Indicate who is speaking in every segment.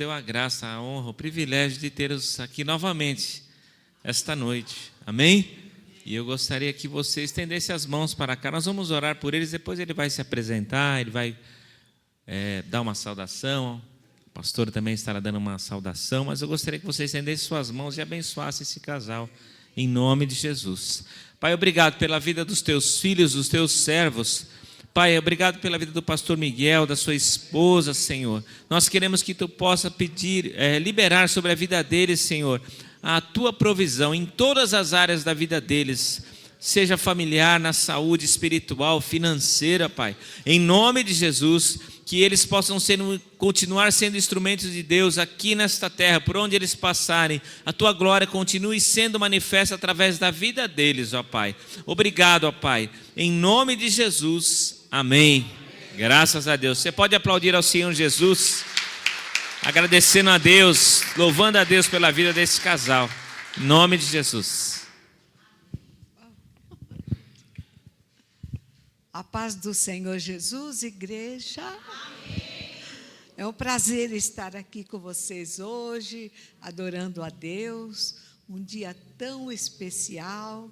Speaker 1: Deu a graça, a honra, o privilégio de tê-los aqui novamente, esta noite. Amém? E eu gostaria que você estendesse as mãos para cá. Nós vamos orar por eles, depois ele vai se apresentar, ele vai dar uma saudação. O pastor também estará dando uma saudação, mas eu gostaria que você estendesse suas mãos e abençoasse esse casal, em nome de Jesus. Pai, obrigado pela vida dos teus filhos, dos teus servos. Pai, obrigado pela vida do pastor Miguel, da sua esposa, Senhor. Nós queremos que Tu possa pedir, liberar sobre a vida deles, Senhor, a Tua provisão em todas as áreas da vida deles, seja familiar, na saúde, espiritual, financeira, Pai. Em nome de Jesus, que eles possam continuar sendo instrumentos de Deus aqui nesta terra, por onde eles passarem. A Tua glória continue sendo manifesta através da vida deles, ó Pai. Obrigado, ó Pai. Em nome de Jesus, amém. Graças a Deus. Você pode aplaudir ao Senhor Jesus, agradecendo a Deus, louvando a Deus pela vida desse casal. Em nome de Jesus.
Speaker 2: A paz do Senhor Jesus, igreja. Amém. É um prazer estar aqui com vocês hoje, adorando a Deus, um dia tão especial.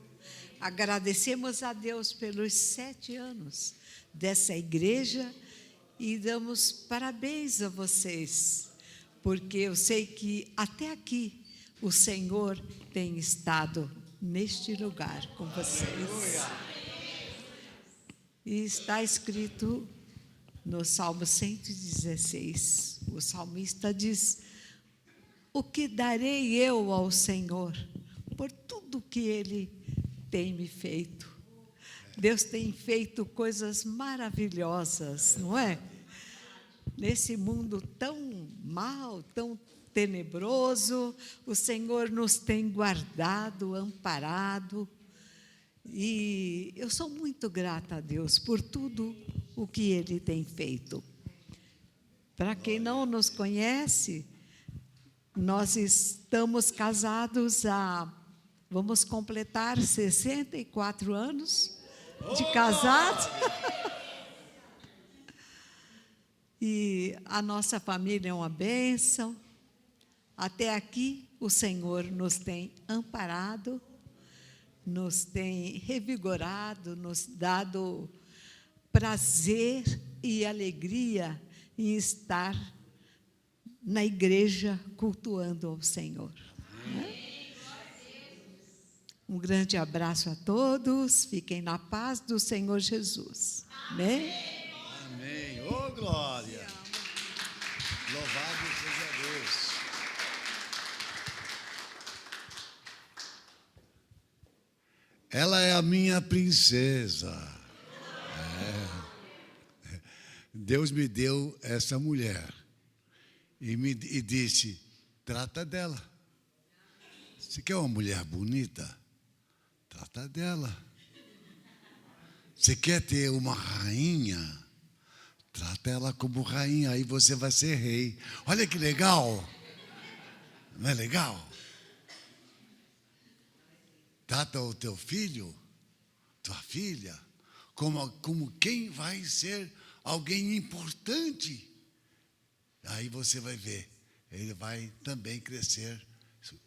Speaker 2: Agradecemos a Deus pelos 7 anos dessa igreja e damos parabéns a vocês, porque eu sei que até aqui o Senhor tem estado neste lugar com vocês. E está escrito no Salmo 116, o salmista diz: o que darei eu ao Senhor por tudo que Ele tem me feito? Deus tem feito coisas maravilhosas, não é? Nesse mundo tão mau, tão tenebroso, o Senhor nos tem guardado, amparado. E eu sou muito grata a Deus por tudo o que Ele tem feito. Para quem não nos conhece, nós estamos casados vamos completar 64 anos de casados. E a nossa família é uma bênção. Até aqui o Senhor nos tem amparado, nos tem revigorado, nos dado prazer e alegria em estar na igreja cultuando ao Senhor. Um grande abraço a todos, fiquem na paz do Senhor Jesus. Amém?
Speaker 3: Amém. Oh, glória! Louvado seja Deus. Ela é a minha princesa. Deus me deu essa mulher e disse: trata dela. Você quer uma mulher bonita? Trata dela. Você quer ter uma rainha? Trata ela como rainha, aí você vai ser rei. Olha que legal. Não é legal? Trata o teu filho, tua filha, como quem vai ser alguém importante. Aí você vai ver, ele vai também crescer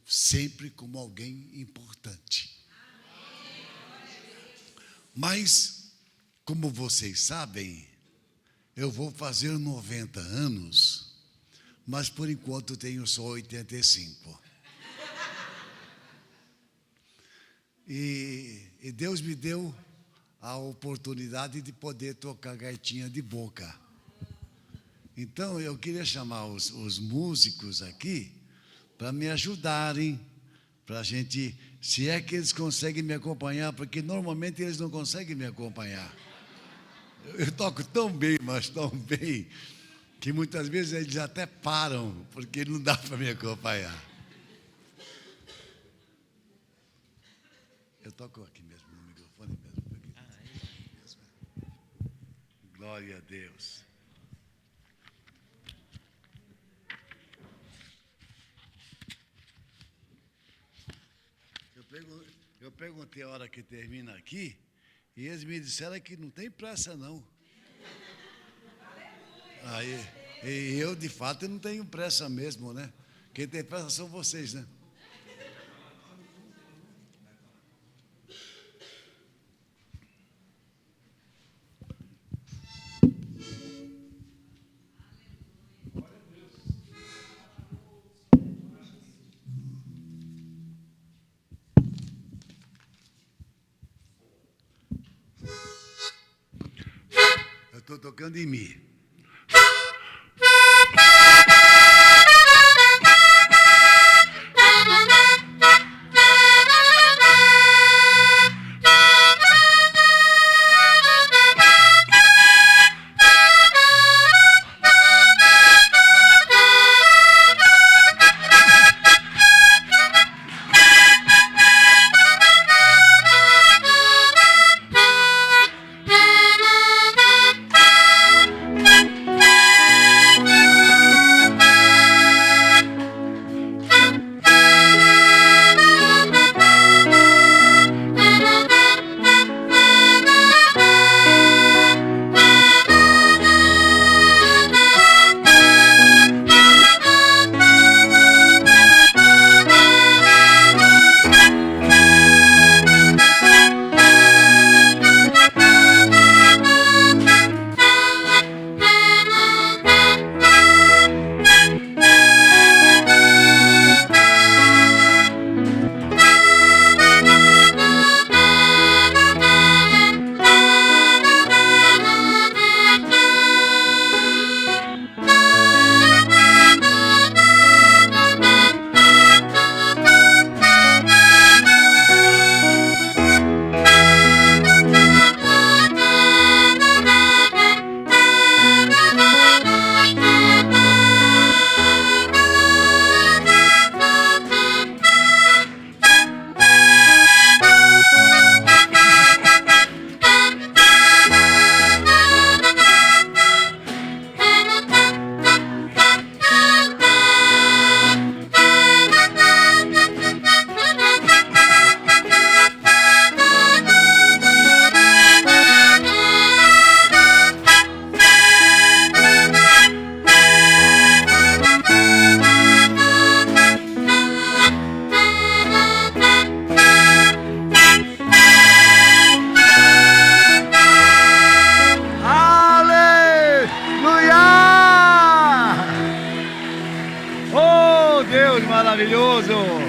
Speaker 3: sempre como alguém importante. Mas, como vocês sabem, eu vou fazer 90 anos, mas por enquanto tenho só 85. E Deus me deu a oportunidade de poder tocar gaitinha de boca. Então, eu queria chamar os músicos aqui para me ajudarem, para a gente, se é que eles conseguem me acompanhar, porque normalmente eles não conseguem me acompanhar. Eu toco tão bem, mas tão bem, que muitas vezes eles até param, porque não dá para me acompanhar. Eu toco aqui mesmo, no microfone mesmo. Glória a Deus. Eu perguntei a hora que termina aqui, e eles me disseram que não tem pressa, não. Aí, E eu, de fato, eu não tenho pressa mesmo, né? Quem tem pressa são vocês, né? Eu estou tocando em Mi. Deus maravilhoso!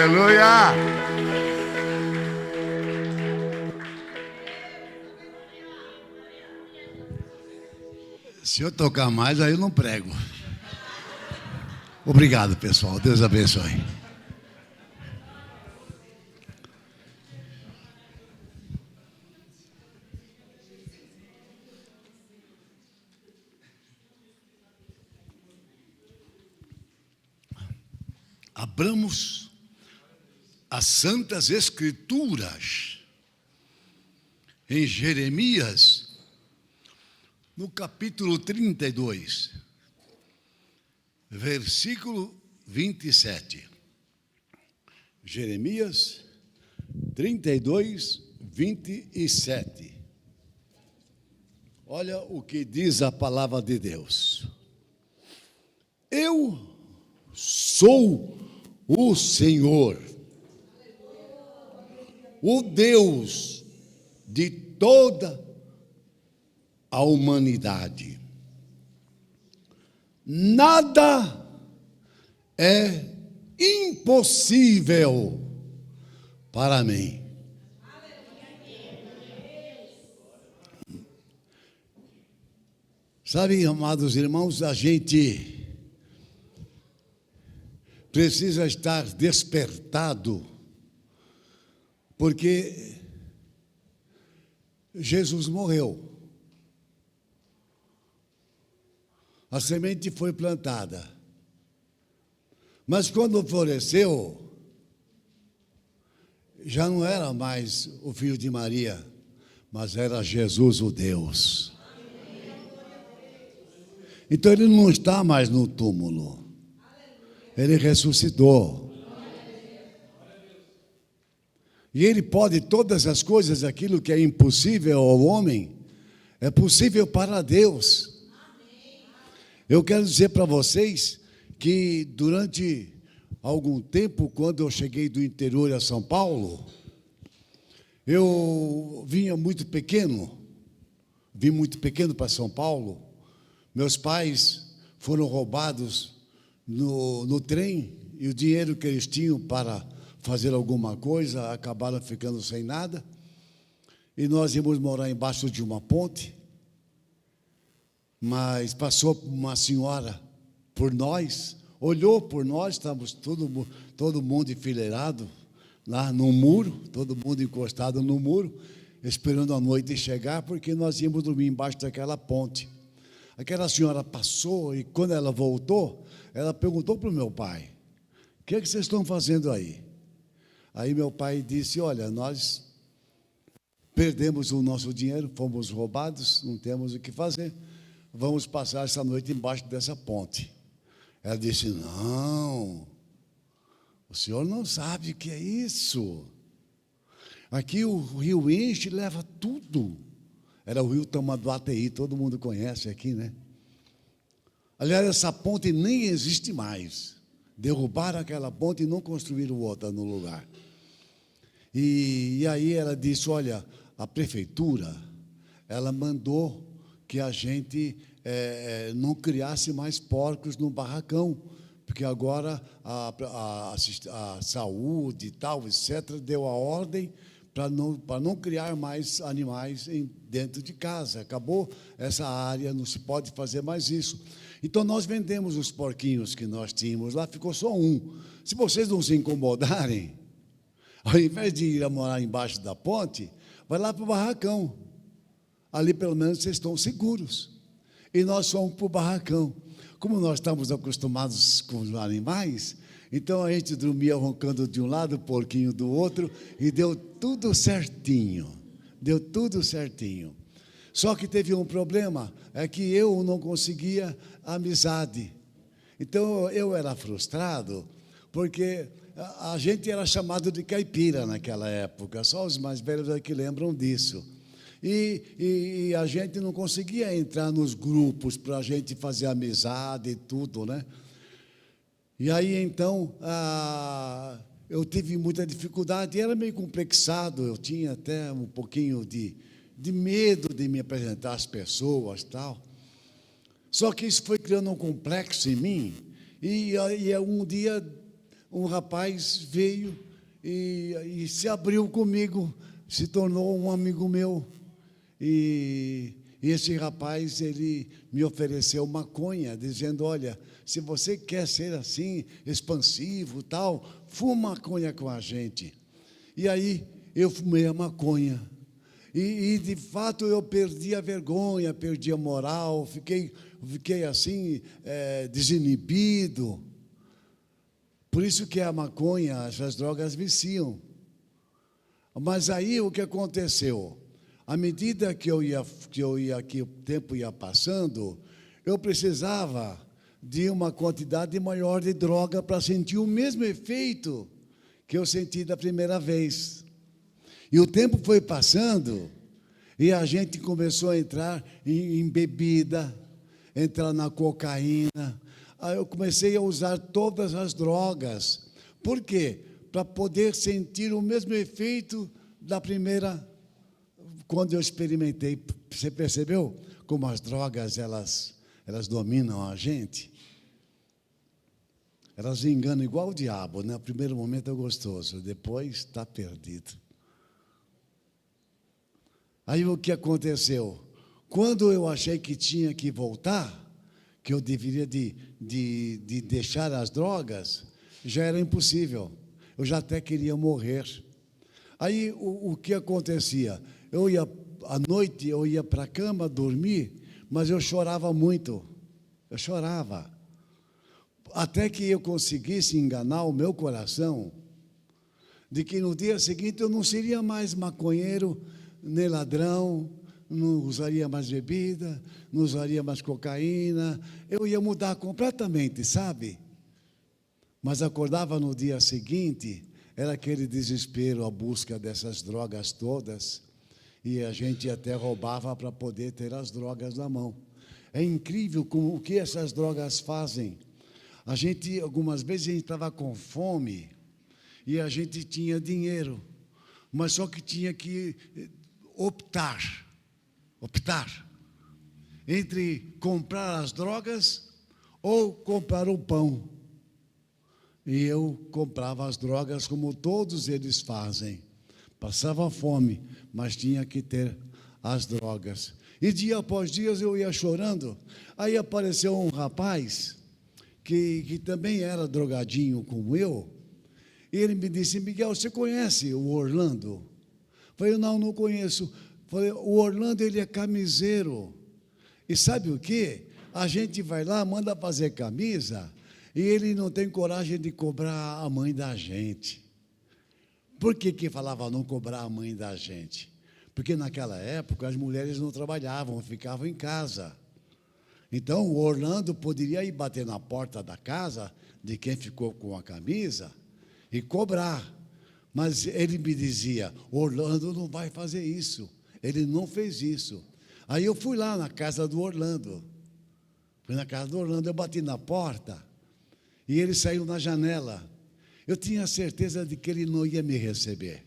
Speaker 3: Aleluia! Se eu tocar mais, aí eu não prego. Obrigado, pessoal. Deus abençoe. Abramos as Santas Escrituras em Jeremias, no capítulo 32, versículo 27. Jeremias 32, 27. Olha o que diz a palavra de Deus. Eu sou o Senhor, o Deus de toda a humanidade. Nada é impossível para mim. Sabe, amados irmãos, a gente precisa estar despertado, porque Jesus morreu. A semente foi plantada. Mas quando floresceu, já não era mais o filho de Maria, mas era Jesus o Deus. Então ele não está mais no túmulo. Ele ressuscitou. E ele pode todas as coisas, aquilo que é impossível ao homem, é possível para Deus. Eu quero dizer para vocês que durante algum tempo, quando eu cheguei do interior a São Paulo, eu vim muito pequeno para São Paulo. Meus pais foram roubados no trem e o dinheiro que eles tinham para fazer alguma coisa acabaram ficando sem nada. E nós íamos morar embaixo de uma ponte. Mas passou uma senhora por nós, olhou por nós, estávamos todo mundo enfileirado lá no muro, todo mundo encostado no muro, esperando a noite chegar, porque nós íamos dormir embaixo daquela ponte. Aquela senhora passou e quando ela voltou, ela perguntou para o meu pai: o que é que vocês estão fazendo aí? Aí meu pai disse: olha, nós perdemos o nosso dinheiro, fomos roubados, não temos o que fazer. Vamos passar essa noite embaixo dessa ponte. Ela disse: não, o senhor não sabe o que é isso. Aqui o rio enche e leva tudo. Era o rio Tamanduateí, todo mundo conhece aqui, né? Aliás, essa ponte nem existe mais. Derrubaram aquela ponte e não construíram outra no lugar. E aí ela disse: olha, a prefeitura, ela mandou que a gente não criasse mais porcos no barracão, porque agora a saúde e tal, etc., deu a ordem para não criar mais animais dentro de casa. Acabou essa área, não se pode fazer mais isso. Então, nós vendemos os porquinhos que nós tínhamos lá, ficou só um. Se vocês não se incomodarem, ao invés de ir a morar embaixo da ponte, vai lá para o barracão. Ali, pelo menos, vocês estão seguros. E nós fomos para o barracão. Como nós estamos acostumados com os animais, então a gente dormia roncando de um lado, porquinho do outro, e deu tudo certinho. Deu tudo certinho. Só que teve um problema, é que eu não conseguia amizade. Então eu era frustrado, porque a gente era chamado de caipira naquela época, só os mais velhos é que lembram disso. E a gente não conseguia entrar nos grupos para a gente fazer amizade e tudo, né? E aí, então, eu tive muita dificuldade, era meio complexado, eu tinha até um pouquinho de medo de me apresentar às pessoas e tal. Só que isso foi criando um complexo em mim, e um um rapaz veio e se abriu comigo, se tornou um amigo meu. E esse rapaz, ele me ofereceu maconha, dizendo, olha, se você quer ser assim, expansivo, tal, fuma maconha com a gente. E aí, eu fumei a maconha. E de fato, eu perdi a vergonha, perdi a moral, fiquei assim, desinibido. Por isso que a maconha, as drogas viciam. Mas aí, o que aconteceu? À medida que que o tempo ia passando, eu precisava de uma quantidade maior de droga para sentir o mesmo efeito que eu senti da primeira vez. E o tempo foi passando e a gente começou a entrar em bebida, entrar na cocaína. Aí eu comecei a usar todas as drogas. Por quê? Para poder sentir o mesmo efeito da primeira, quando eu experimentei. Você percebeu como as drogas, elas dominam a gente? Elas enganam igual o diabo, né? No primeiro momento é gostoso, depois está perdido. Aí o que aconteceu? Quando eu achei que tinha que voltar, que eu deveria de deixar as drogas, já era impossível. Eu já até queria morrer. Aí o que acontecia? À noite eu ia para a cama dormir, mas eu chorava muito. Eu chorava. Até que eu conseguisse enganar o meu coração, de que no dia seguinte eu não seria mais maconheiro, nem ladrão, não usaria mais bebida, não usaria mais cocaína, eu ia mudar completamente, sabe? Mas acordava no dia seguinte, era aquele desespero, a busca dessas drogas todas, e a gente até roubava para poder ter as drogas na mão. É incrível o que essas drogas fazem. Algumas vezes a gente estava com fome, e a gente tinha dinheiro, mas só que tinha que optar entre comprar as drogas ou comprar o pão. E eu comprava as drogas como todos eles fazem. Passava fome, mas tinha que ter as drogas. E dia após dia eu ia chorando. Aí apareceu um rapaz que também era drogadinho como eu. E ele me disse, Miguel, você conhece o Orlando? Falei, não conheço. Falei, o Orlando, ele é camiseiro. E sabe o quê? A gente vai lá, manda fazer camisa, e ele não tem coragem de cobrar a mãe da gente. Por que falava não cobrar a mãe da gente? Porque naquela época as mulheres não trabalhavam, ficavam em casa. Então o Orlando poderia ir bater na porta da casa de quem ficou com a camisa e cobrar. Mas ele me dizia, Orlando não vai fazer isso. Ele não fez isso. Aí eu fui lá na casa do Orlando. Fui na casa do Orlando, eu bati na porta e ele saiu na janela. Eu tinha certeza de que ele não ia me receber.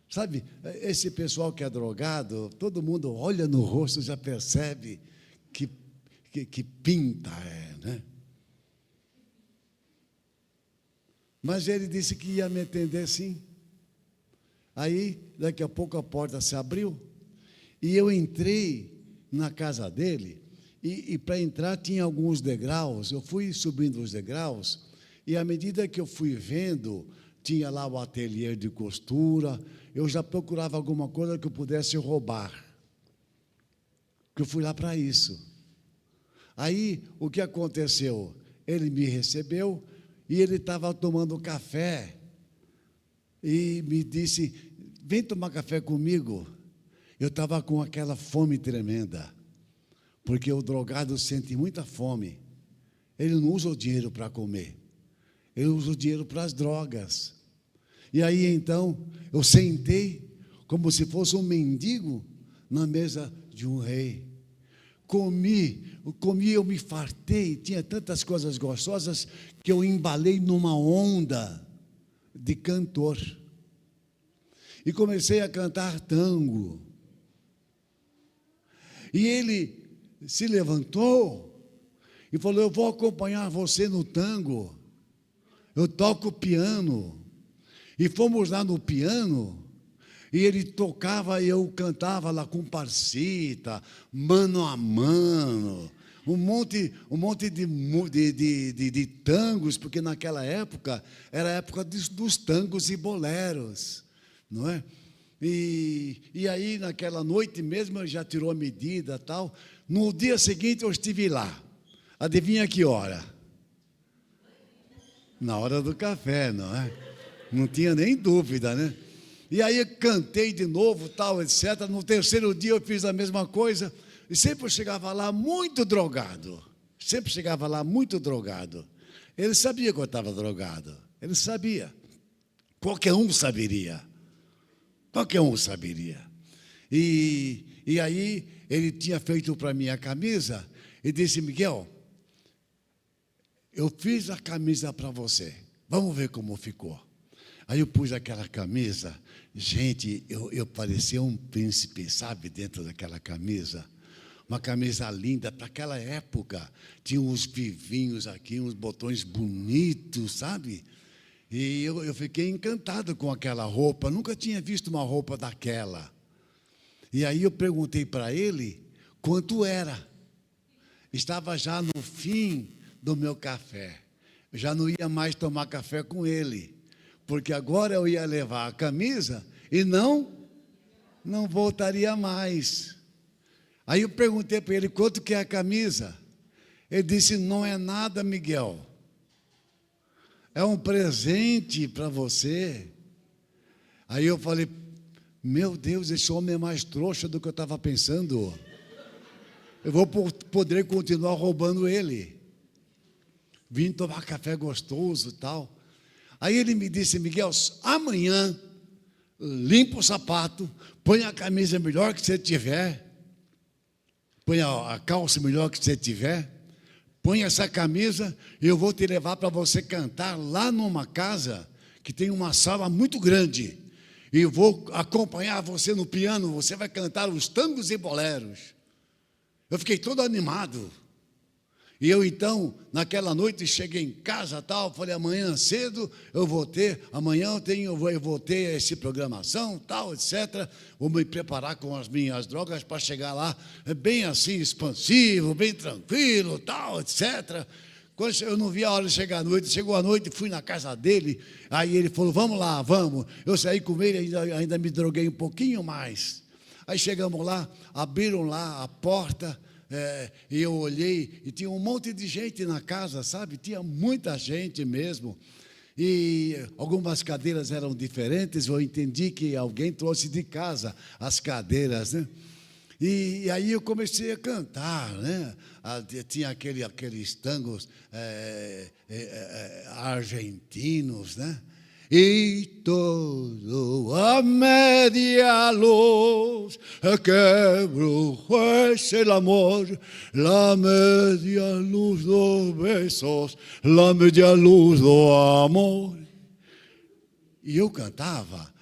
Speaker 3: Sabe, esse pessoal que é drogado, todo mundo olha no rosto, já percebe que pinta né? Mas ele disse que ia me atender sim. Aí, daqui a pouco a porta se abriu e eu entrei na casa dele e para entrar tinha alguns degraus. Eu fui subindo os degraus e à medida que eu fui vendo, tinha lá o ateliê de costura, eu já procurava alguma coisa que eu pudesse roubar. Porque eu fui lá para isso. Aí, o que aconteceu? Ele me recebeu e ele estava tomando café e me disse, vem tomar café comigo. Eu estava com aquela fome tremenda, porque o drogado sente muita fome. Ele não usa o dinheiro para comer, ele usa o dinheiro para as drogas. E aí, então, eu sentei como se fosse um mendigo na mesa de um rei. Comi, eu me fartei, tinha tantas coisas gostosas que eu embalei numa onda de cantor. E comecei a cantar tango. E ele se levantou e falou, eu vou acompanhar você no tango. eu toco piano. E fomos lá no piano, e ele tocava e eu cantava lá com Parcita, Mano a Mano, um monte de tangos, porque naquela época era a época dos tangos e boleros, não é? E aí, naquela noite mesmo, ele já tirou a medida e tal. No dia seguinte, eu estive lá. Adivinha que hora? Na hora do café, não é? Não tinha nem dúvida, né? E aí eu cantei de novo, tal, etc. No terceiro dia eu fiz a mesma coisa. E sempre eu chegava lá muito drogado. Sempre chegava lá muito drogado. Ele sabia que eu estava drogado. Ele sabia. Qualquer um saberia. Qualquer um saberia. E aí ele tinha feito para mim a camisa e disse: Miguel, eu fiz a camisa para você. Vamos ver como ficou. Aí eu pus aquela camisa. Gente, eu parecia um príncipe, sabe, dentro daquela camisa. Uma camisa linda para aquela época. Tinha uns vivinhos aqui, uns botões bonitos, sabe? E eu fiquei encantado com aquela roupa. Nunca tinha visto uma roupa daquela. E aí eu perguntei para ele quanto era. Estava já no fim do meu café. Eu já não ia mais tomar café com ele, porque agora eu ia levar a camisa e não voltaria mais. Aí eu perguntei para ele quanto que é a camisa. Ele disse: não é nada, Miguel. É um presente para você. Aí eu falei: meu Deus, esse homem é mais trouxa do que eu estava pensando. Eu vou poder continuar roubando ele. Vim tomar café gostoso e tal. Aí ele me disse: Miguel, amanhã limpa o sapato, põe a camisa melhor que você tiver, põe a calça melhor que você tiver, põe essa camisa e eu vou te levar para você cantar lá numa casa que tem uma sala muito grande. E eu vou acompanhar você no piano, você vai cantar os tangos e boleros. Eu fiquei todo animado. E eu então, naquela noite, cheguei em casa, tal, falei: amanhã cedo eu vou ter, amanhã eu vou ter essa programação, tal, etc. Vou me preparar com as minhas drogas para chegar lá bem assim, expansivo, bem tranquilo, tal, etc. Quando eu não vi a hora de chegar à noite, chegou a noite, fui na casa dele, aí ele falou: vamos lá, vamos. Eu saí com ele, ainda me droguei um pouquinho mais. Aí chegamos lá, abriram lá a porta, e eu olhei, e tinha um monte de gente na casa, sabe? Tinha muita gente mesmo. E algumas cadeiras eram diferentes, eu entendi que alguém trouxe de casa as cadeiras, né? E aí eu comecei a cantar, né? Tinha aqueles tangos argentinos, né? E todo a media luz que brujo es el amor, la media luz dos besos, la media luz do amor. E eu cantava,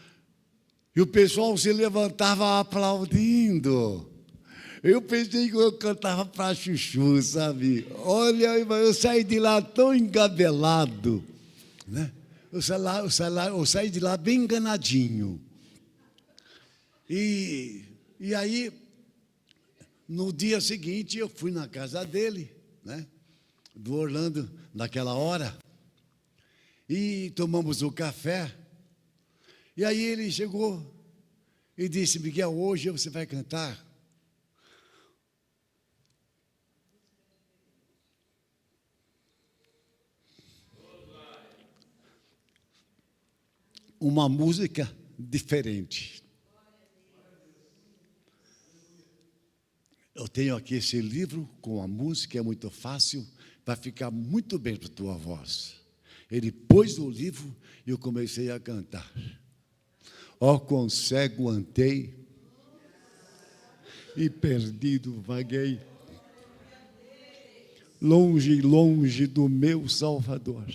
Speaker 3: e o pessoal se levantava aplaudindo. Eu pensei que eu cantava para chuchu, sabe? Olha, eu saí de lá tão engabelado, né? Eu saí de lá bem enganadinho. E aí, no dia seguinte, eu fui na casa dele, né, do Orlando, naquela hora, e tomamos o café. E aí ele chegou e disse: Miguel, hoje você vai cantar uma música diferente. Eu tenho aqui esse livro com a música, é muito fácil, vai ficar muito bem para a tua voz. Ele pôs o livro e eu comecei a cantar. Ó, quão cego andei e perdido vaguei, longe, longe do meu Salvador.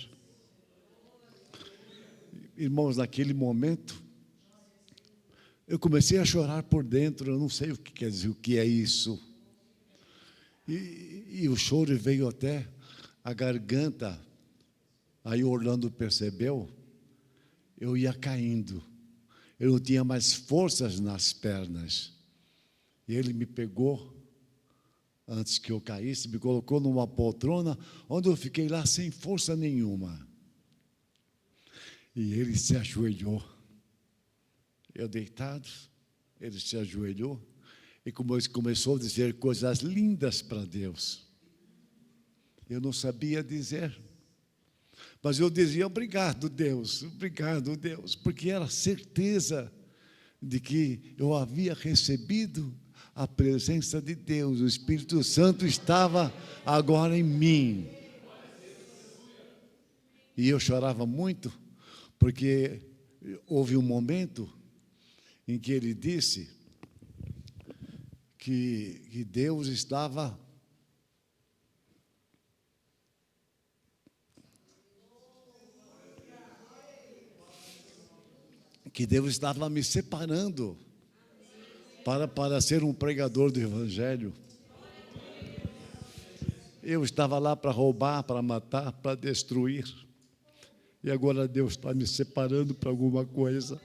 Speaker 3: Irmãos, naquele momento, eu comecei a chorar por dentro. Eu não sei o que quer dizer, o que é isso. E o choro veio até a garganta. Aí o Orlando percebeu, eu ia caindo. Eu não tinha mais forças nas pernas. E ele me pegou, antes que eu caísse, me colocou numa poltrona, onde eu fiquei lá sem força nenhuma. E ele se ajoelhou. Eu deitado, ele se ajoelhou e começou a dizer coisas lindas para Deus. Eu não sabia dizer, mas eu dizia obrigado, Deus, porque era certeza de que eu havia recebido a presença de Deus, o Espírito Santo estava agora em mim. E eu chorava muito, porque houve um momento em que ele disse que Deus estava me separando para ser um pregador do Evangelho. Eu estava lá para roubar, para matar, para destruir. E agora Deus está me separando para alguma coisa.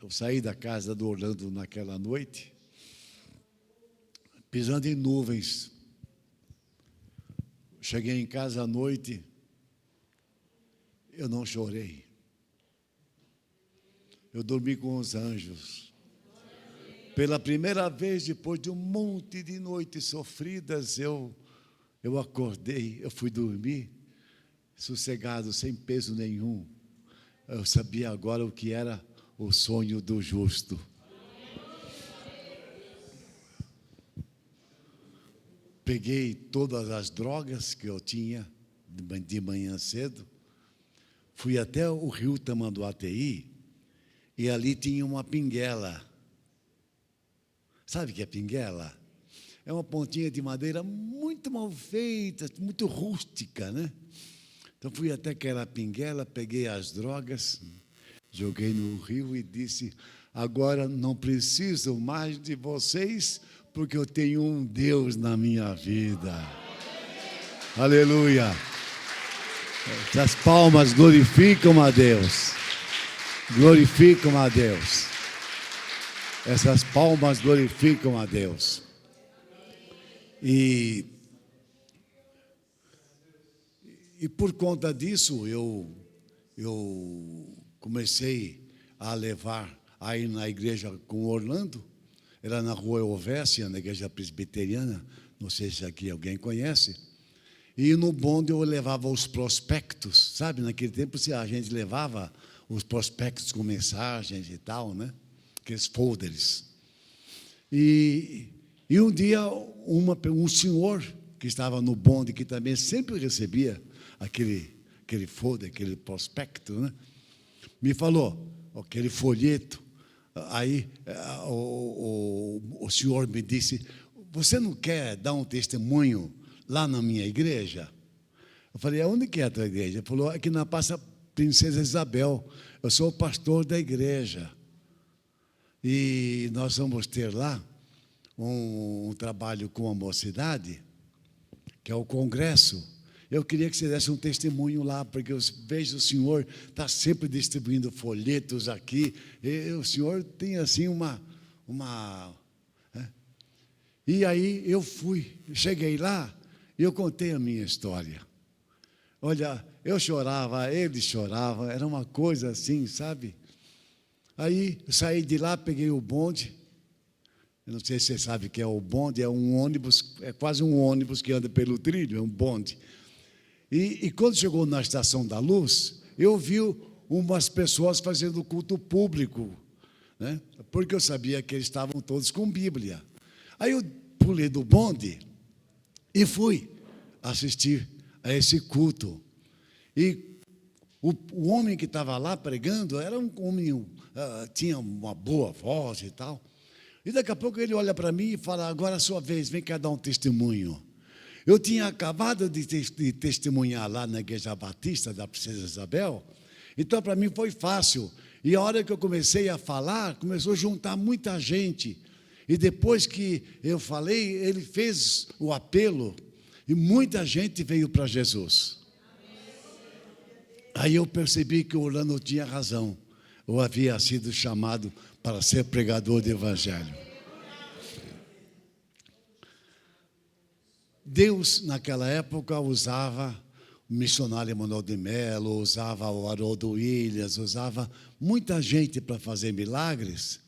Speaker 3: Eu saí da casa do Orlando naquela noite, pisando em nuvens. Cheguei em casa à noite, eu não chorei. Eu dormi com os anjos. Pela primeira vez, depois de um monte de noites sofridas, eu acordei, eu fui dormir, sossegado, sem peso nenhum. Eu sabia agora o que era o sonho do justo. Peguei todas as drogas que eu tinha de manhã cedo, fui até o rio Tamanduateí, e ali tinha uma pinguela. Sabe o que é pinguela? É uma pontinha de madeira muito mal feita, muito rústica, né? Então fui até aquela pinguela, peguei as drogas, joguei no rio e disse: agora não preciso mais de vocês, porque eu tenho um Deus na minha vida. Aleluia! Essas palmas glorificam a Deus. Glorificam a Deus. Essas palmas glorificam a Deus. E por conta disso, eu comecei a ir na igreja com o Orlando. Era na rua Ovécia, na igreja presbiteriana. Não sei se aqui alguém conhece. E no bonde eu levava os prospectos. Sabe, naquele tempo a gente levava os prospectos com mensagens e tal, né? Aqueles folders. E um dia, um senhor que estava no bonde, que também sempre recebia aquele folder, aquele prospecto, né? Me falou, aquele folheto. Aí o senhor me disse: você não quer dar um testemunho lá na minha igreja? Eu falei: aonde que é a tua igreja? Ele falou: aqui na Praça Princesa Isabel. Eu sou o pastor da igreja. E nós vamos ter lá um trabalho com a mocidade, que é o congresso. Eu queria que você desse um testemunho lá, porque eu vejo o senhor está sempre distribuindo folhetos aqui. E o senhor tem assim uma né? E aí eu cheguei lá e eu contei a minha história. Olha, eu chorava, ele chorava, era uma coisa assim, sabe? Aí eu saí de lá, peguei o bonde. Eu não sei se você sabe o que é o bonde, é um ônibus, é quase um ônibus que anda pelo trilho, é um bonde. E quando chegou na Estação da Luz, eu vi umas pessoas fazendo culto público, né? Porque eu sabia que eles estavam todos com Bíblia. Aí eu pulei do bonde e fui assistir a esse culto. E o homem que estava lá pregando era um homem, tinha uma boa voz e tal. E daqui a pouco ele olha para mim e fala: agora é a sua vez, vem cá dar um testemunho. Eu tinha acabado de testemunhar lá na Igreja Batista da Princesa Isabel, então para mim foi fácil. E a hora que eu comecei a falar, começou a juntar muita gente. E depois que eu falei, ele fez o apelo e muita gente veio para Jesus. Aí eu percebi que o Orlando tinha razão. Eu havia sido chamado para ser pregador do Evangelho. Deus, naquela época, usava o missionário Emanuel de Mello, usava o Haroldo Williams, usava muita gente para fazer milagres.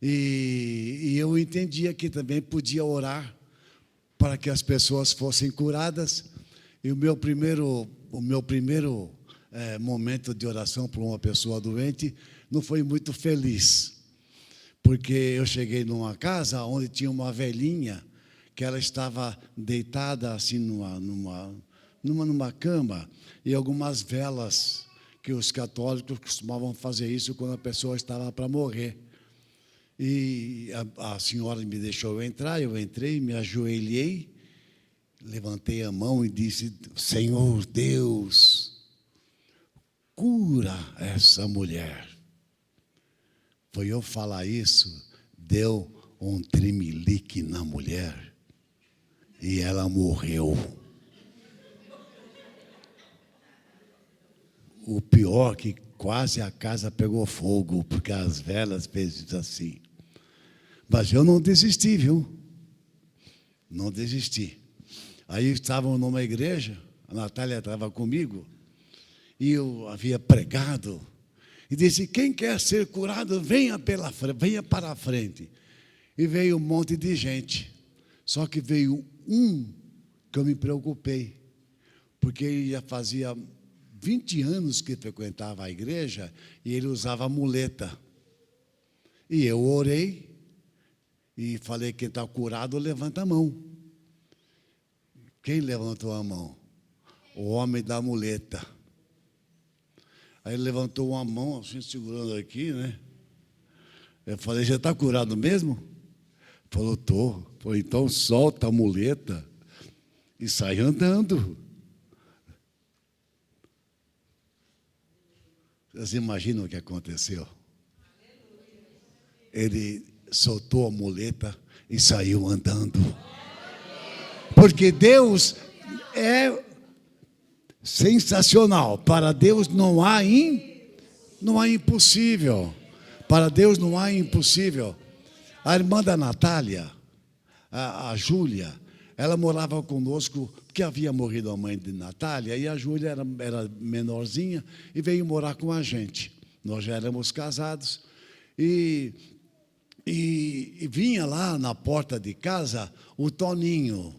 Speaker 3: E eu entendia que também podia orar para que as pessoas fossem curadas. E o meu primeiro momento de oração por uma pessoa doente não foi muito feliz, porque eu cheguei numa casa onde tinha uma velhinha que ela estava deitada assim numa cama, e algumas velas, que os católicos costumavam fazer isso quando a pessoa estava para morrer. E a senhora me deixou entrar, eu entrei, me ajoelhei, levantei a mão e disse: Senhor Deus, cura essa mulher. Foi eu falar isso, deu um tremelique na mulher e ela morreu. O pior que quase a casa pegou fogo, porque as velas fez assim. Mas eu não desisti, viu? Não desisti. Aí estavam numa igreja, a Natália estava comigo, e eu havia pregado, e disse: quem quer ser curado, venha para a frente. E veio um monte de gente. Só que veio um que eu me preocupei, porque ele já fazia 20 anos que frequentava a igreja e ele usava muleta. E eu orei e falei: quem está curado, levanta a mão. Quem levantou a mão? O homem da muleta. Aí ele levantou uma mão, assim, segurando aqui, né? Eu falei: já está curado mesmo? Falou: estou. Falei: então solta a muleta e sai andando. Vocês imaginam o que aconteceu? Ele soltou a muleta e saiu andando. Porque Deus é sensacional. Para Deus não há impossível. Para Deus não há impossível. A irmã da Natália, a Júlia, ela morava conosco, porque havia morrido a mãe de Natália, e a Júlia era menorzinha e veio morar com a gente. Nós já éramos casados. E vinha lá na porta de casa o Toninho,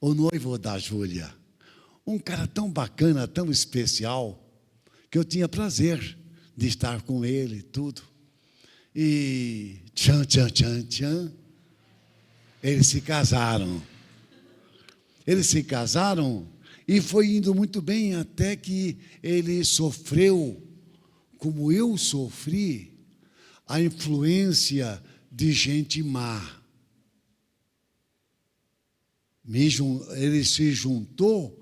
Speaker 3: o noivo da Júlia. Um cara tão bacana, tão especial, que eu tinha prazer de estar com ele, tudo. E tchan, tchan, tchan, tchan, eles se casaram. Eles se casaram e foi indo muito bem, até que ele sofreu, como eu sofri, a influência de gente má. Ele se juntou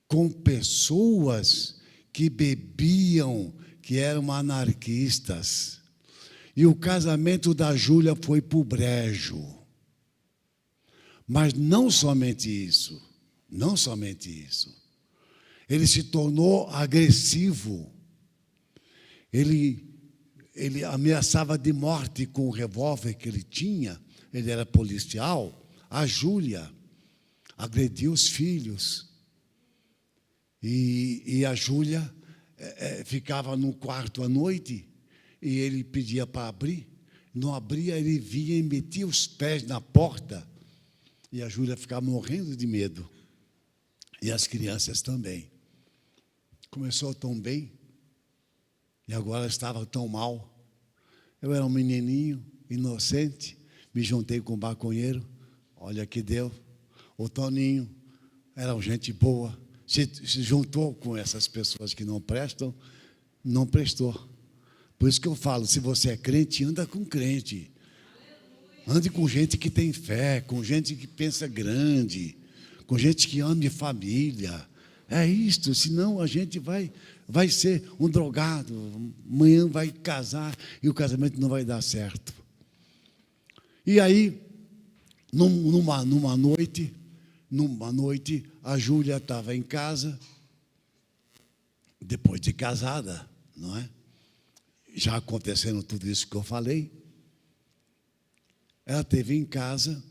Speaker 3: com pessoas que bebiam, que eram anarquistas. E o casamento da Júlia foi para o brejo. Mas não somente isso. Ele se tornou agressivo. Ele ameaçava de morte com o revólver que ele tinha. Ele era policial. A Júlia agrediu os filhos. E a Júlia ficava no quarto à noite e ele pedia para abrir. Não abria, ele vinha e metia os pés na porta. E a Júlia ficava morrendo de medo. E as crianças também. Começou tão bem e agora estava tão mal. Eu era um menininho, inocente, me juntei com um maconheiro. Olha que deu. O Toninho era gente boa. Se juntou com essas pessoas que não prestam, não prestou. Por isso que eu falo: se você é crente, anda com crente. Ande com gente que tem fé, com gente que pensa grande, com gente que ame família. É isto, senão a gente vai ser um drogado. Amanhã vai casar e o casamento não vai dar certo. E aí, numa noite, a Júlia estava em casa, depois de casada, não é? Já acontecendo tudo isso que eu falei. Ela esteve em casa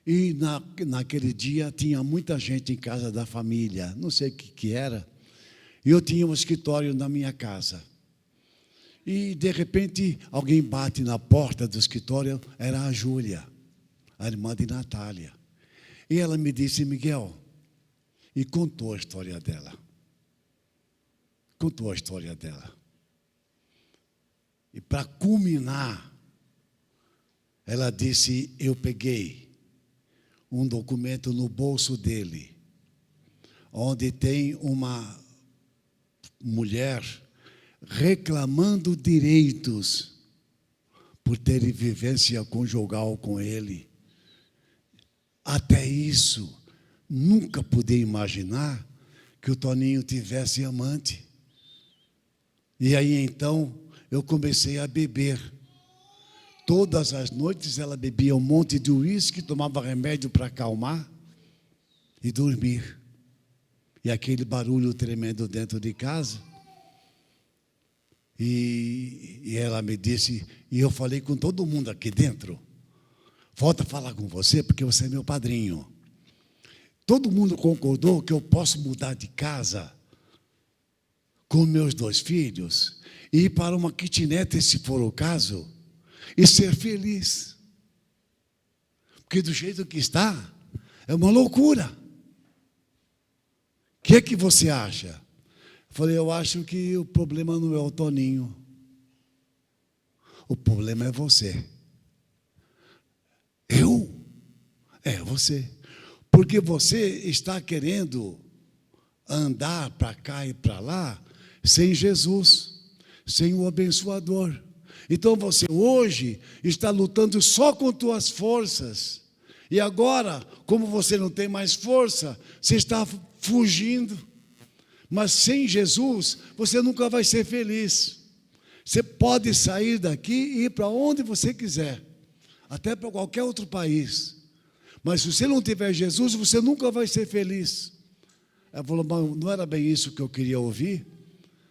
Speaker 3: e naquele dia tinha muita gente em casa da família, não sei o que era, e eu tinha um escritório na minha casa. E, de repente, alguém bate na porta do escritório, era a Júlia, a irmã de Natália. E ela me disse, Miguel, e contou a história dela. Contou a história dela. E para culminar, ela disse, eu peguei um documento no bolso dele, onde tem uma mulher reclamando direitos por ter vivência conjugal com ele. Até isso, nunca podia imaginar que o Toninho tivesse amante. E aí, então, eu comecei a beber. Todas as noites ela bebia um monte de uísque, tomava remédio para acalmar e dormir. E aquele barulho tremendo dentro de casa. E ela me disse, e eu falei com todo mundo aqui dentro, volta a falar com você porque você é meu padrinho. Todo mundo concordou que eu posso mudar de casa com meus 2 filhos e ir para uma kitnet, se for o caso, e ser feliz. Porque do jeito que está, é uma loucura. O que você acha? Falei, eu acho que o problema não é o Toninho. O problema é você. Eu? É você. Porque você está querendo andar para cá e para lá sem Jesus, sem o abençoador. Então você hoje está lutando só com tuas forças. E agora, como você não tem mais força, você está fugindo. Mas sem Jesus, você nunca vai ser feliz. Você pode sair daqui e ir para onde você quiser, até para qualquer outro país. Mas se você não tiver Jesus, você nunca vai ser feliz. Ela falou, mas não era bem isso que eu queria ouvir,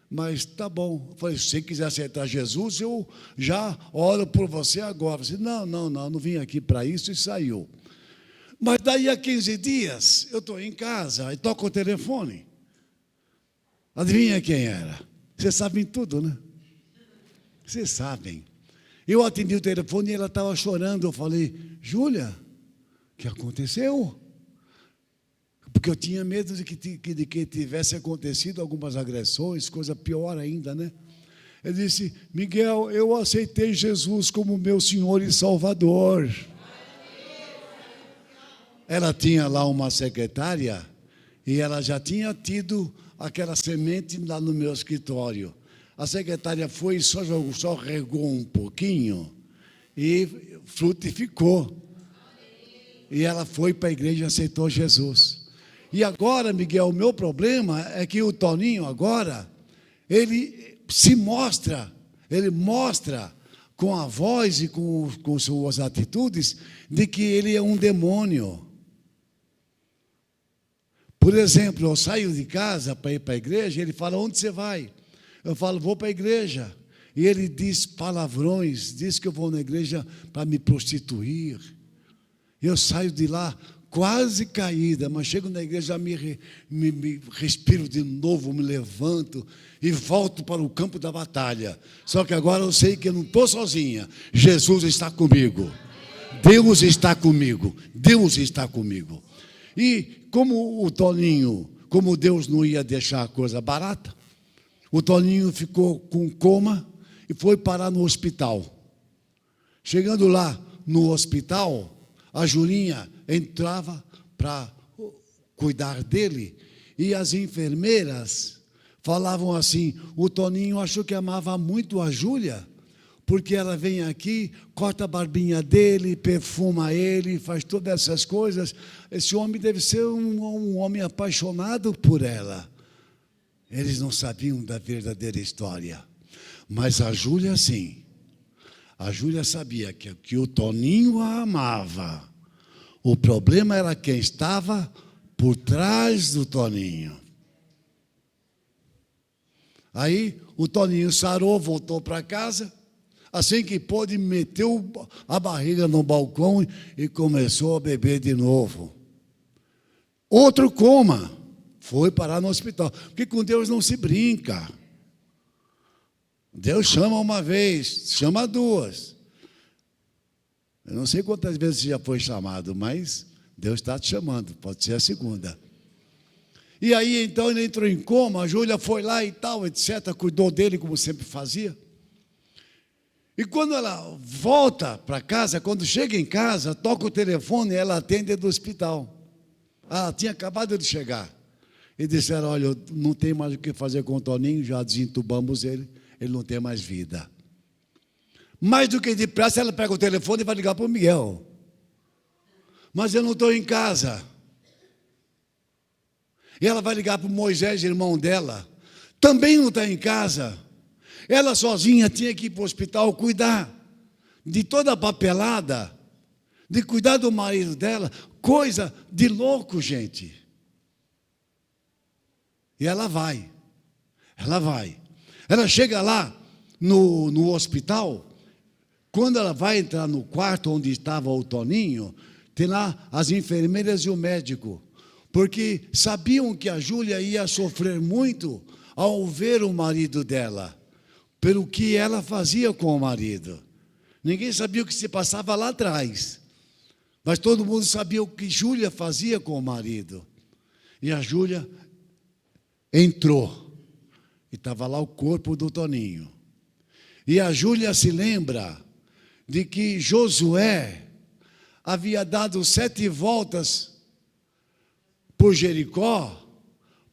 Speaker 3: mas tá bom. Eu falei, se você quiser aceitar Jesus, eu já oro por você agora. Eu disse, não vim aqui para isso, e saiu. Mas daí a 15 dias, eu estou em casa e toco o telefone. Adivinha quem era? Vocês sabem tudo, né? Vocês sabem. Eu atendi o telefone e ela estava chorando. Eu falei, Júlia, o que aconteceu? Porque eu tinha medo de que tivesse acontecido algumas agressões, coisa pior ainda, né? Ele disse, Miguel, eu aceitei Jesus como meu Senhor e Salvador. Ela tinha lá uma secretária e ela já tinha tido aquela semente lá no meu escritório. A secretária foi e só regou um pouquinho e frutificou. E ela foi para a igreja e aceitou Jesus. E agora, Miguel, o meu problema é que o Toninho agora, ele mostra com a voz e com suas atitudes de que ele é um demônio. Por exemplo, eu saio de casa para ir para a igreja, ele fala, onde você vai? Eu falo, vou para a igreja. E ele diz palavrões, diz que eu vou na igreja para me prostituir. Eu saio de lá quase caída, mas chego na igreja, me respiro de novo, me levanto e volto para o campo da batalha. Só que agora eu sei que eu não estou sozinha. Jesus está comigo. Deus está comigo. Deus está comigo. E como o Toninho, como Deus não ia deixar a coisa barata, o Toninho ficou com coma e foi parar no hospital. Chegando lá no hospital, a Julinha entrava para cuidar dele e as enfermeiras falavam assim, o Toninho achou que amava muito a Júlia, porque ela vem aqui, corta a barbinha dele, perfuma ele, faz todas essas coisas. Esse homem deve ser um homem apaixonado por ela. Eles não sabiam da verdadeira história. Mas a Júlia, sim. A Júlia sabia que o Toninho a amava. O problema era quem estava por trás do Toninho. Aí o Toninho sarou, voltou para casa. Assim que pôde, meteu a barriga no balcão e começou a beber de novo. Outro coma. Foi parar no hospital. Porque com Deus não se brinca. Deus chama uma vez, chama duas. Eu não sei quantas vezes você já foi chamado, mas Deus está te chamando. Pode ser a segunda. E aí, então, ele entrou em coma. A Júlia foi lá e tal, etc. Cuidou dele, como sempre fazia. E quando ela volta para casa, quando chega em casa, toca o telefone e ela atende do hospital. Ela tinha acabado de chegar. E disseram, olha, não tem mais o que fazer com o Toninho, já desentubamos ele não tem mais vida. Mais do que depressa, ela pega o telefone e vai ligar para o Miguel. Mas eu não estou em casa. E ela vai ligar para o Moisés, irmão dela. Também não está em casa. Ela sozinha tinha que ir para o hospital cuidar de toda a papelada, de cuidar do marido dela. Coisa de louco, gente. E ela vai. Ela chega lá no hospital. Quando ela vai entrar no quarto onde estava o Toninho, tem lá as enfermeiras e o médico. Porque sabiam que a Júlia ia sofrer muito ao ver o marido dela, pelo que ela fazia com o marido. Ninguém sabia o que se passava lá atrás, mas todo mundo sabia o que Júlia fazia com o marido. E a Júlia entrou, e estava lá o corpo do Toninho. E a Júlia se lembra de que Josué havia dado 7 voltas por Jericó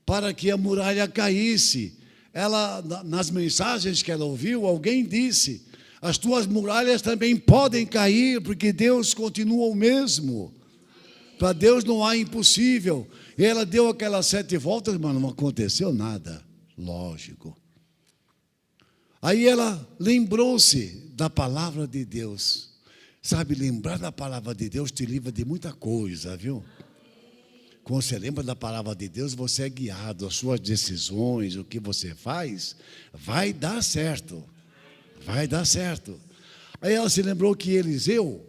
Speaker 3: para que a muralha caísse. Ela, nas mensagens que ela ouviu, alguém disse, as tuas muralhas também podem cair, porque Deus continua o mesmo. Para Deus não há impossível. E ela deu aquelas 7 voltas, mas não aconteceu nada. Lógico. Aí ela lembrou-se da palavra de Deus. Sabe, lembrar da palavra de Deus te livra de muita coisa, viu? Quando você lembra da palavra de Deus, você é guiado, as suas decisões, o que você faz, vai dar certo. Vai dar certo. Aí ela se lembrou que Eliseu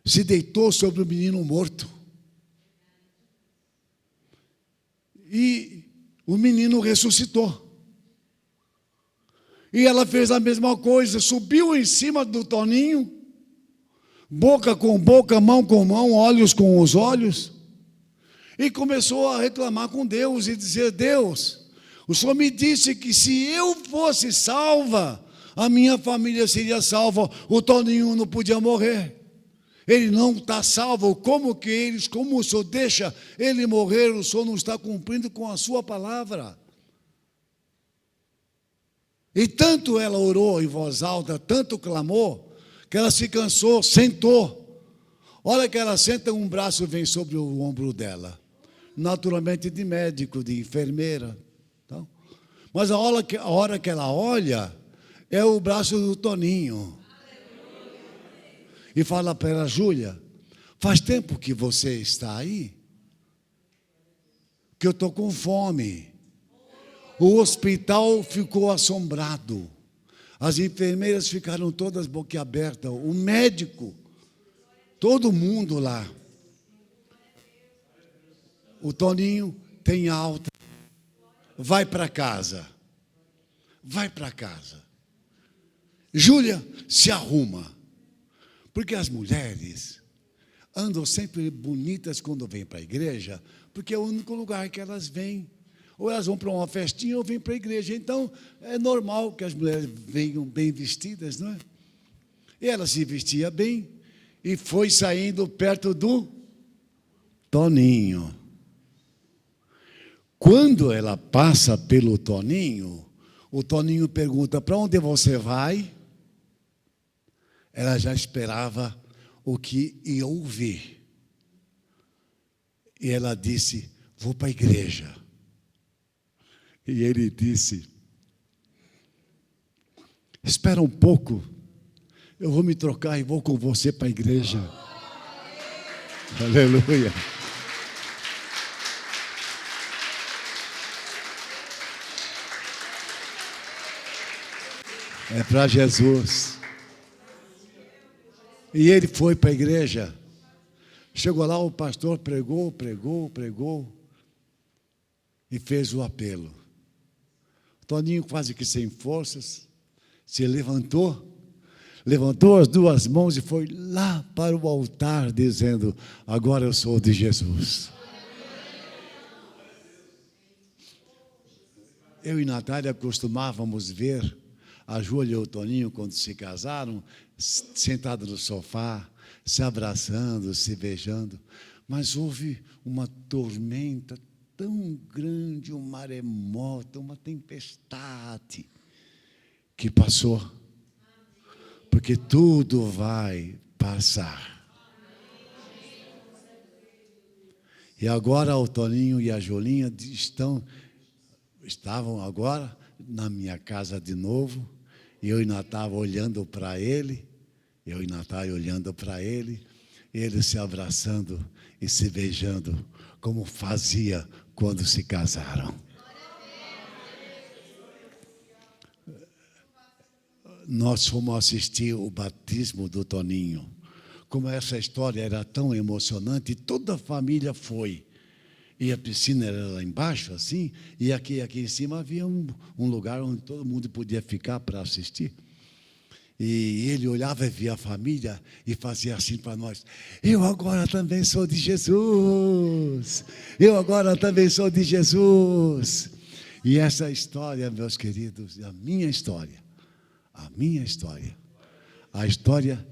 Speaker 3: se deitou sobre o menino morto. E o menino ressuscitou. E ela fez a mesma coisa, subiu em cima do Toninho, boca com boca, mão com mão, olhos com os olhos, e começou a reclamar com Deus e dizer, Deus, o Senhor me disse que se eu fosse salva, a minha família seria salva, o Toninho não podia morrer. Ele não está salvo, como o Senhor deixa ele morrer, o Senhor não está cumprindo com a sua palavra. E tanto ela orou em voz alta, tanto clamou, que ela se cansou, sentou. Olha que ela senta, um braço vem sobre o ombro dela. Naturalmente de médico, de enfermeira. Então, mas a hora que ela olha, é o braço do Toninho. E fala para ela, Júlia, faz tempo que você está aí? Que eu estou com fome. O hospital ficou assombrado. As enfermeiras ficaram todas boquiabertas. O médico, todo mundo lá. O Toninho tem alta. Vai para casa. Vai para casa. Júlia se arruma. Porque as mulheres andam sempre bonitas quando vêm para a igreja, porque é o único lugar que elas vêm. Ou elas vão para uma festinha ou vêm para a igreja. Então, é normal que as mulheres venham bem vestidas, não é? E ela se vestia bem e foi saindo perto do Toninho. Quando ela passa pelo Toninho, o Toninho pergunta, para onde você vai? Ela já esperava o que ia ouvir. E ela disse, vou para a igreja. E ele disse, espera um pouco, eu vou me trocar e vou com você para a igreja. Aleluia. É para Jesus. E ele foi para a igreja. Chegou lá, o pastor pregou e fez o apelo. Toninho, quase que sem forças, se levantou as duas mãos e foi lá para o altar, dizendo: agora eu sou de Jesus. Eu e Natália costumávamos ver a Júlia e o Toninho, quando se casaram, sentados no sofá, se abraçando, se beijando. Mas houve uma tormenta tão grande, um maremoto, uma tempestade, que passou. Porque tudo vai passar. E agora o Toninho e a Julinha estavam agora na minha casa de novo, e eu e Natália olhando para ele, eles se abraçando e se beijando, como fazia quando se casaram. Nós fomos assistir o batismo do Toninho. Como essa história era tão emocionante, toda a família foi. E a piscina era lá embaixo, assim, e aqui em cima havia um lugar onde todo mundo podia ficar para assistir. E ele olhava e via a família e fazia assim para nós: eu agora também sou de Jesus. Eu agora também sou de Jesus. E essa história, meus queridos, a história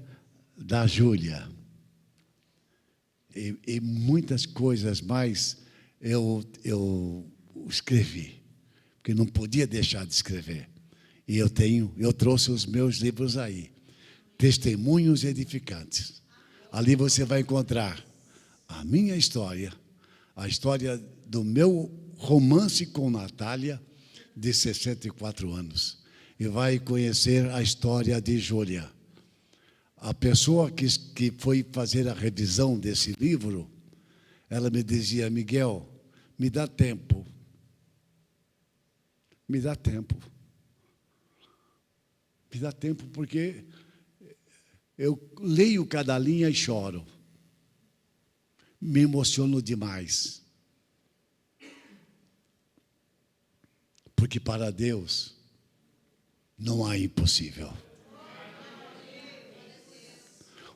Speaker 3: da Júlia e muitas coisas mais eu escrevi, porque não podia deixar de escrever. E eu trouxe os meus livros aí, Testemunhos Edificantes. Ali você vai encontrar a minha história, a história do meu romance com Natália, de 64 anos. E vai conhecer a história de Júlia. A pessoa que foi fazer a revisão desse livro, ela me dizia: Miguel, me dá tempo. Me dá tempo. Me dá tempo, porque eu leio cada linha e choro. Me emociono demais. Porque para Deus não há impossível.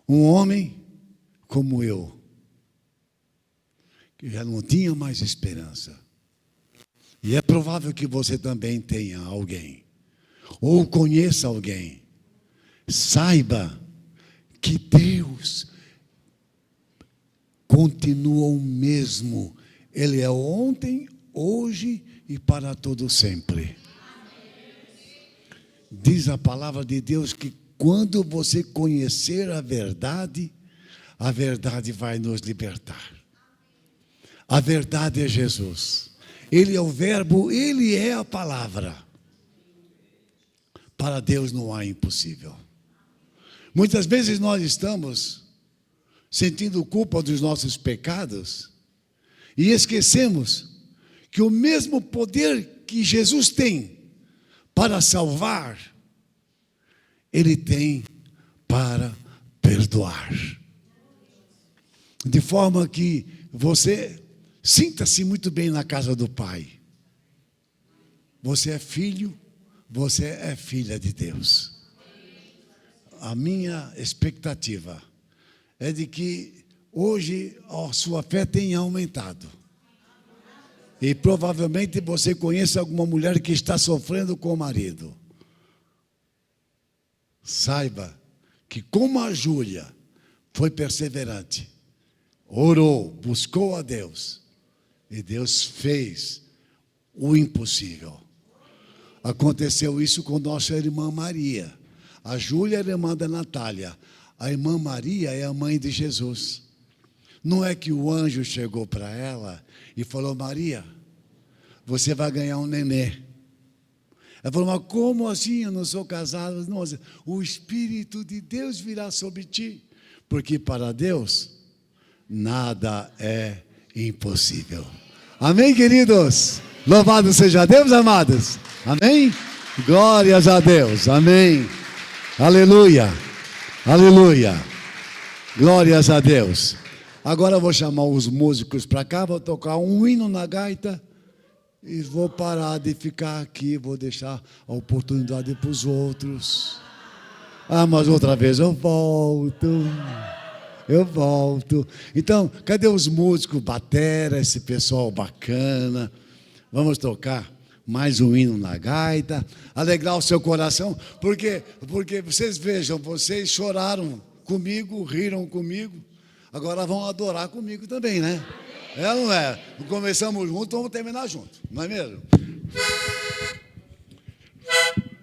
Speaker 3: Um homem como eu, que já não tinha mais esperança, e é provável que você também tenha alguém, ou conheça alguém, saiba que Deus continua o mesmo. Ele é ontem, hoje e para todo sempre. Diz a palavra de Deus que quando você conhecer a verdade vai nos libertar. A verdade é Jesus. Ele é o verbo, ele é a palavra. Para Deus não há impossível. Muitas vezes nós estamos sentindo culpa dos nossos pecados e esquecemos que o mesmo poder que Jesus tem para salvar, Ele tem para perdoar. De forma que você sinta-se muito bem na casa do Pai. Você é filho, você é filha de Deus. A minha expectativa é de que hoje a sua fé tenha aumentado. E provavelmente você conheça alguma mulher que está sofrendo com o marido. Saiba que como a Júlia foi perseverante, orou, buscou a Deus, e Deus fez o impossível. Aconteceu isso com nossa irmã Maria. A Júlia é a irmã da Natália. A irmã Maria é a mãe de Jesus. Não é que o anjo chegou para ela e falou: Maria, você vai ganhar um nenê. Ela falou, mas como assim? Eu não sou casado. Não, o Espírito de Deus virá sobre ti. Porque para Deus, nada é impossível. Amém, queridos? Louvado seja Deus, amados. Amém? Glórias a Deus. Amém. Aleluia. Aleluia. Glórias a Deus. Agora eu vou chamar os músicos para cá, vou tocar um hino na gaita e vou parar de ficar aqui, vou deixar a oportunidade para os outros. Ah, mas outra vez eu volto. Eu volto. Então, cadê os músicos, batera, esse pessoal bacana? Vamos tocar mais um hino na gaita, alegrar o seu coração, porque vocês vejam, vocês choraram comigo, riram comigo, agora vão adorar comigo também, né? É ou não é? Começamos juntos, vamos terminar juntos, não é mesmo?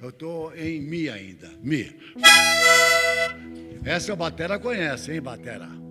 Speaker 3: Eu estou em Mi ainda, Mi. Essa a batera conhece, hein, batera?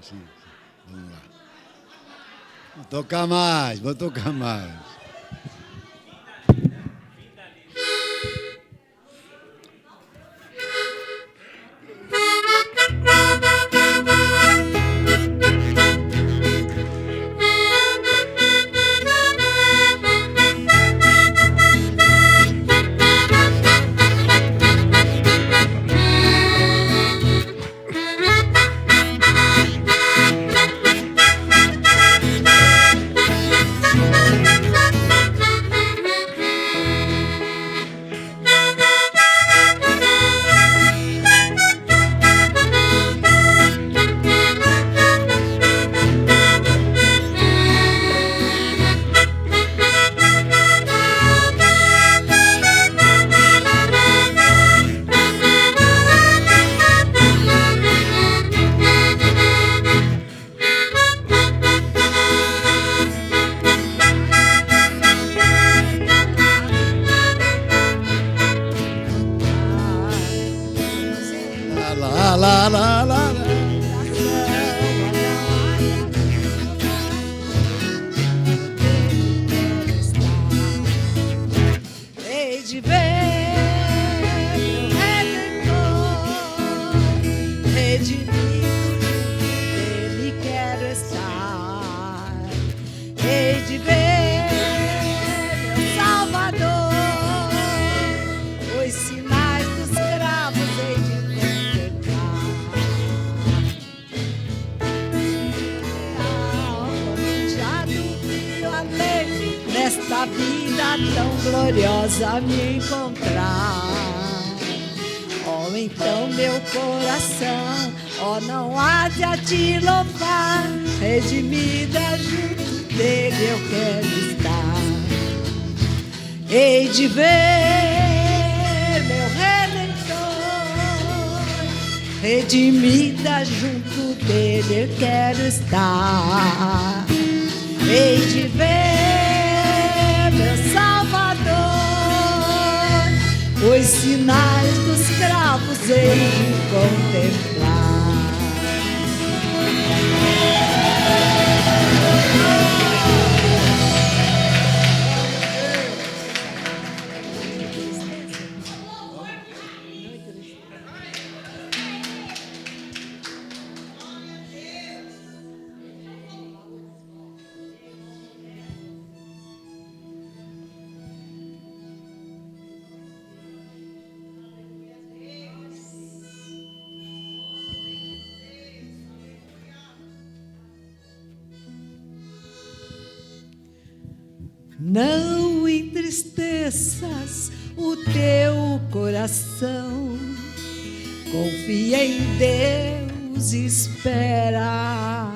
Speaker 3: Sim. Vamos lá. Vou tocar mais. lá, lá, lá.
Speaker 2: Hei de ver meu Redentor, redimido, Ele quero estar. Hei de ver meu Salvador, os sinais dos cravos hei de contemplar. Já dormiu a lei nesta vida tão gloriosa me encontrar. Oh, então meu coração, oh, não há de a te louvar, redimida junto dele eu quero estar. Hei de ver meu Redentor, redimida junto dele eu quero estar. Hei de ver meu Salvador, os sinais dos cravos hei de contemplar. Não entristeças o teu coração, confia em Deus e espera.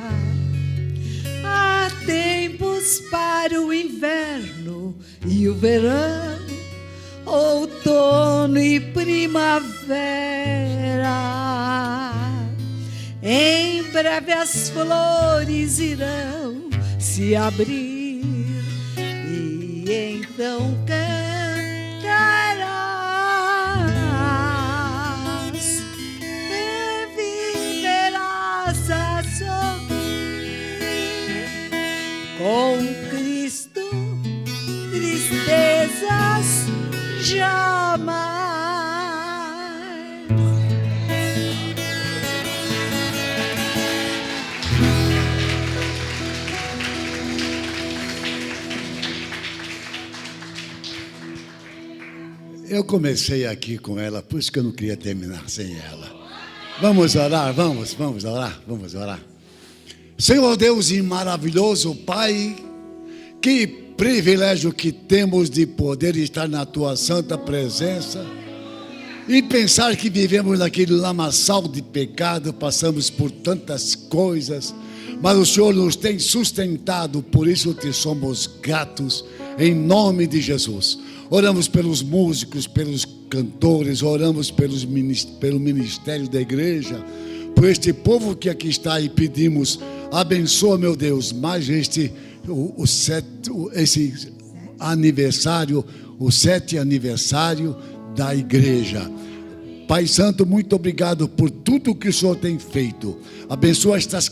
Speaker 2: Há tempos para o inverno e o verão, outono e primavera. Em breve as flores irão se abrir, e então cantarás e viverás a sorrir. Com Cristo tristezas jamais.
Speaker 3: Eu comecei aqui com ela, por isso que eu não queria terminar sem ela. Vamos orar, vamos orar. Senhor Deus e maravilhoso Pai, que privilégio que temos de poder estar na Tua santa presença e pensar que vivemos naquele lamaçal de pecado, passamos por tantas coisas, mas o Senhor nos tem sustentado, por isso te somos gratos, em nome de Jesus. Oramos pelos músicos, pelos cantores, oramos pelo ministério da igreja, por este povo que aqui está, e pedimos, abençoa, meu Deus, mais esse aniversário, o 7º aniversário da igreja. Pai Santo, muito obrigado por tudo que o Senhor tem feito. Abençoa estas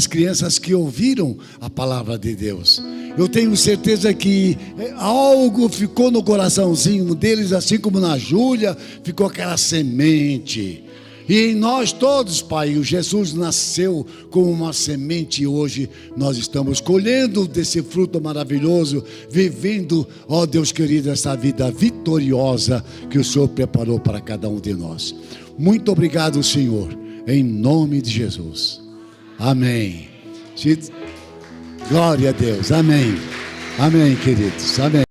Speaker 3: crianças que ouviram a palavra de Deus. Eu tenho certeza que algo ficou no coraçãozinho deles, assim como na Júlia, ficou aquela semente. E em nós todos, Pai, o Jesus nasceu como uma semente, e hoje nós estamos colhendo desse fruto maravilhoso, vivendo, ó Deus querido, essa vida vitoriosa que o Senhor preparou para cada um de nós. Muito obrigado, Senhor, em nome de Jesus. Amém. Glória a Deus, amém. Amém, queridos, amém.